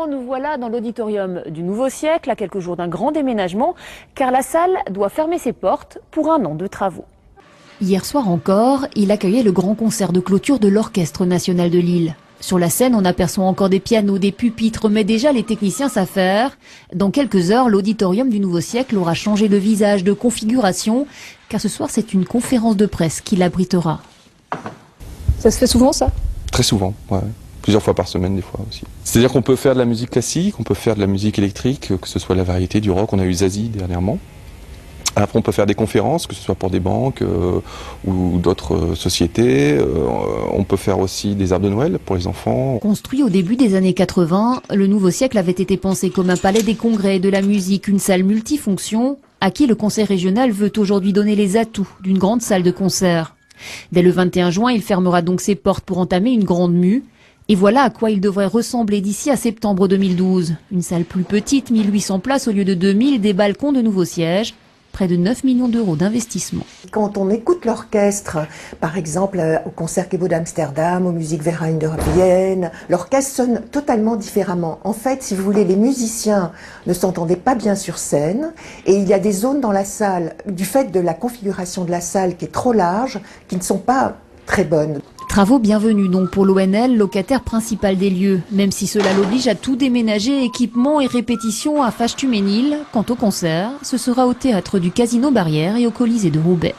Nous voilà dans l'auditorium du Nouveau Siècle, à quelques jours d'un grand déménagement, car la salle doit fermer ses portes pour un an de travaux. Hier soir encore, il accueillait le grand concert de clôture de l'Orchestre national de Lille. Sur la scène, on aperçoit encore des pianos, des pupitres, mais déjà les techniciens s'affairent. Dans quelques heures, l'auditorium du Nouveau Siècle aura changé de visage, de configuration, car ce soir, c'est une conférence de presse qui l'abritera. Ça se fait souvent, ça? Très souvent, ouais. Plusieurs fois par semaine des fois aussi. C'est-à-dire qu'on peut faire de la musique classique, on peut faire de la musique électrique, que ce soit la variété, du rock, on a eu Zazie dernièrement. Après on peut faire des conférences, que ce soit pour des banques ou d'autres sociétés. On peut faire aussi des arbres de Noël pour les enfants. Construit au début des années 80, le Nouveau Siècle avait été pensé comme un palais des congrès, de la musique, une salle multifonction, à qui le conseil régional veut aujourd'hui donner les atouts d'une grande salle de concert. Dès le 21 juin, il fermera donc ses portes pour entamer une grande mue. Et voilà à quoi il devrait ressembler d'ici à septembre 2012. Une salle plus petite, 1800 places au lieu de 2000, des balcons de nouveaux sièges, près de 9 millions d'euros d'investissement. Quand on écoute l'orchestre, par exemple au Concertgebouw d'Amsterdam, au Musikverein de Vienne, l'orchestre sonne totalement différemment. En fait, si vous voulez, les musiciens ne s'entendaient pas bien sur scène et il y a des zones dans la salle, du fait de la configuration de la salle qui est trop large, qui ne sont pas très bonnes. Travaux bienvenus donc pour l'ONL, locataire principal des lieux, même si cela l'oblige à tout déménager, équipement et répétitions à Fâche-Tuménil. Quant au concert, ce sera au théâtre du Casino Barrière et au Colisée de Roubaix.